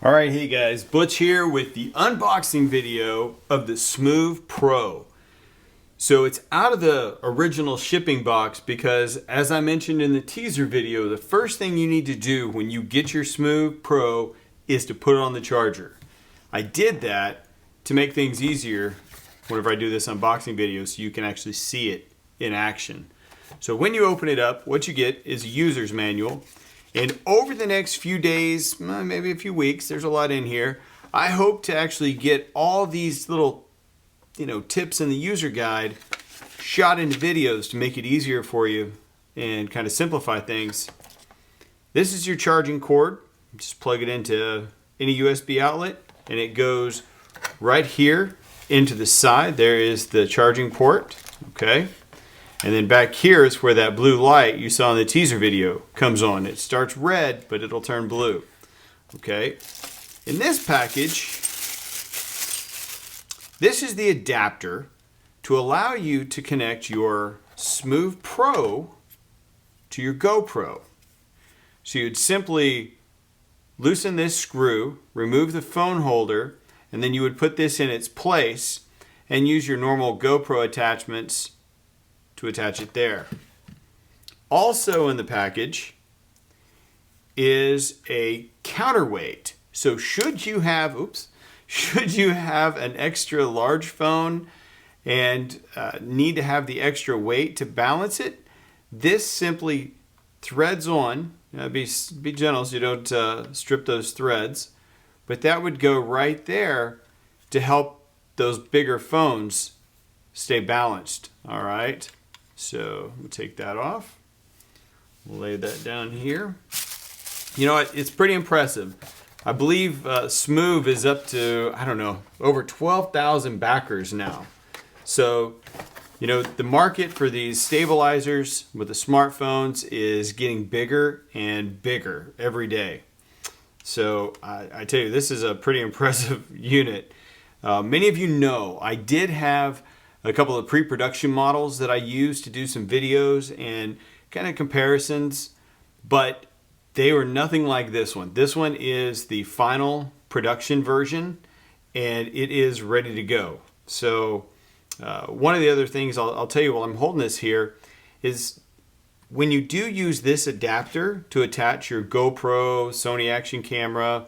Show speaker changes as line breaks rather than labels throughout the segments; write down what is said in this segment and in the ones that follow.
Alright, hey guys, Butch here with the unboxing video of the SMOVE Pro. So it's out of the original shipping box because, as I mentioned in the teaser video, the first thing you need to do when you get your SMOVE Pro is to put it on the charger. I did that to make things easier whenever I do this unboxing video so you can actually see it in action. So when you open it up, what you get is a user's manual. And over the next few days, maybe a few weeks, there's a lot in here, I hope to actually get all these little tips in the user guide shot into videos to make it easier for you and kind of simplify things. This is your charging cord. Just plug it into any USB outlet and it goes right here into the side. There is the charging port, okay? And then back here is where that blue light you saw in the teaser video comes on. It starts red, but it'll turn blue. Okay. In this package, this is the adapter to allow you to connect your SMOVE Pro to your GoPro. So you'd simply loosen this screw, remove the phone holder, and then you would put this in its place and use your normal GoPro attachments to attach it there. Also in the package is a counterweight. So should you have an extra large phone and need to have the extra weight to balance it, this simply threads on. Be gentle so you don't strip those threads, but that would go right there to help those bigger phones stay balanced. All right. So we'll take that off. We'll lay that down here. You know what? It's pretty impressive. I believe SMOVE is up to, I don't know, over 12,000 backers now. So, the market for these stabilizers with the smartphones is getting bigger and bigger every day. So I tell you, this is a pretty impressive unit. Many of you know I did have a couple of pre-production models that I used to do some videos and kind of comparisons, but they were nothing like this one. This one is the final production version and it is ready to go. So one of the other things I'll tell you while I'm holding this here is when you do use this adapter to attach your GoPro, Sony action camera,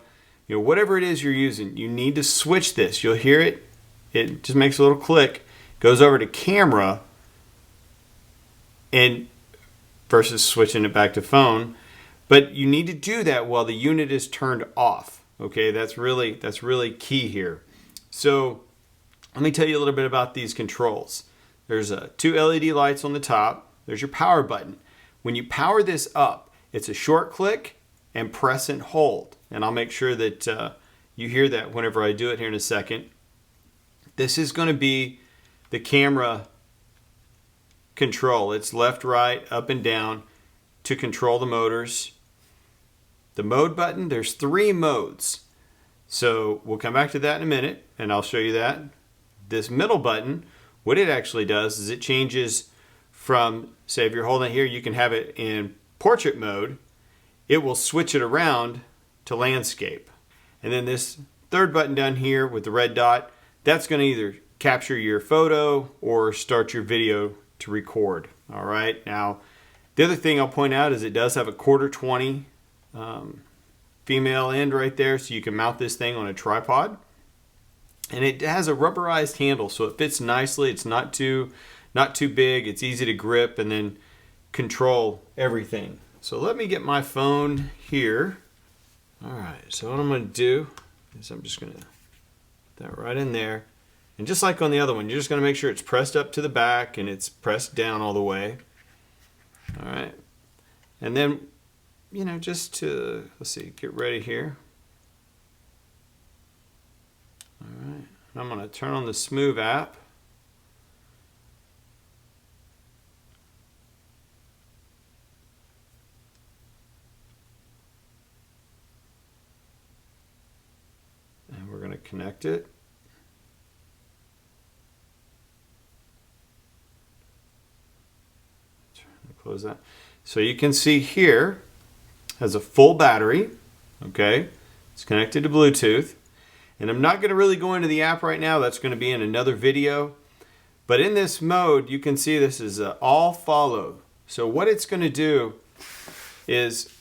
whatever it is you're using, you need to switch this. You'll hear it. It just makes a little click. Goes over to camera and versus switching it back to phone. But you need to do that while the unit is turned off. Okay, that's really key here. So let me tell you a little bit about these controls. There's two LED lights on the top. There's your power button. When you power this up, it's a short click and press and hold. And I'll make sure that you hear that whenever I do it here in a second. This is going to be the camera control. It's left, right, up and down to control the motors. The mode button, there's 3 modes. So we'll come back to that in a minute and I'll show you that. This middle button, what it actually does is it changes from, say if you're holding it here, you can have it in portrait mode. It will switch it around to landscape. And then this third button down here with the red dot, that's going to either capture your photo or start your video to record. All right. Now, the other thing I'll point out is it does have a 1/4-20 female end right there, so you can mount this thing on a tripod. And it has a rubberized handle, so it fits nicely. It's not too big. It's easy to grip and then control everything. So let me get my phone here. All right. So what I'm going to do is I'm just going to put that right in there. And just like on the other one, you're just going to make sure it's pressed up to the back and it's pressed down all the way. All right. And then, just to, let's see, get ready here. All right. And I'm going to turn on the SMOVE app. And we're going to connect it. Close that. So you can see here has a full battery, okay? It's connected to Bluetooth. And I'm not going to really go into the app right now. That's going to be in another video. But in this mode, you can see this is all follow. So what it's going to do is,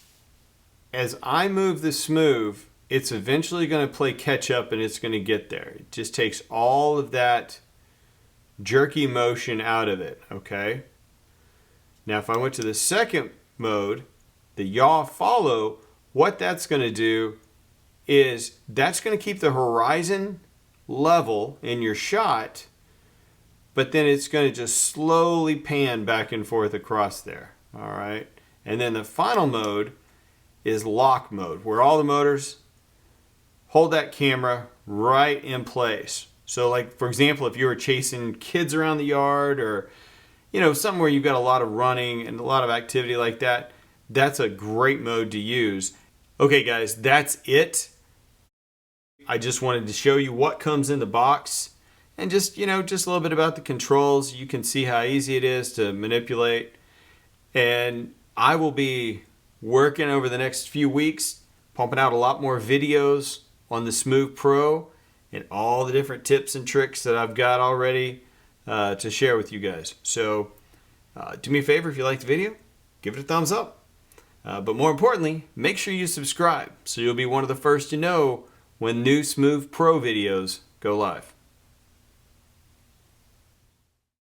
as I move the SMOVE, it's eventually going to play catch up and it's going to get there. It just takes all of that jerky motion out of it, okay? Now if I went to the second mode, the yaw follow, what that's going to do is that's going to keep the horizon level in your shot, but then it's going to just slowly pan back and forth across there, all right? And then the final mode is lock mode, where all the motors hold that camera right in place. So like, for example, if you were chasing kids around the yard, or somewhere you've got a lot of running and a lot of activity like that, that's a great mode to use. Okay guys, that's it. I just wanted to show you what comes in the box, and just a little bit about the controls. You can see how easy it is to manipulate. And I will be working over the next few weeks, pumping out a lot more videos on the SMOVE Pro and all the different tips and tricks that I've got already to share with you guys. So do me a favor, if you liked the video, give it a thumbs up. But more importantly, make sure you subscribe so you'll be one of the first to know when new SMOVE Pro videos go live.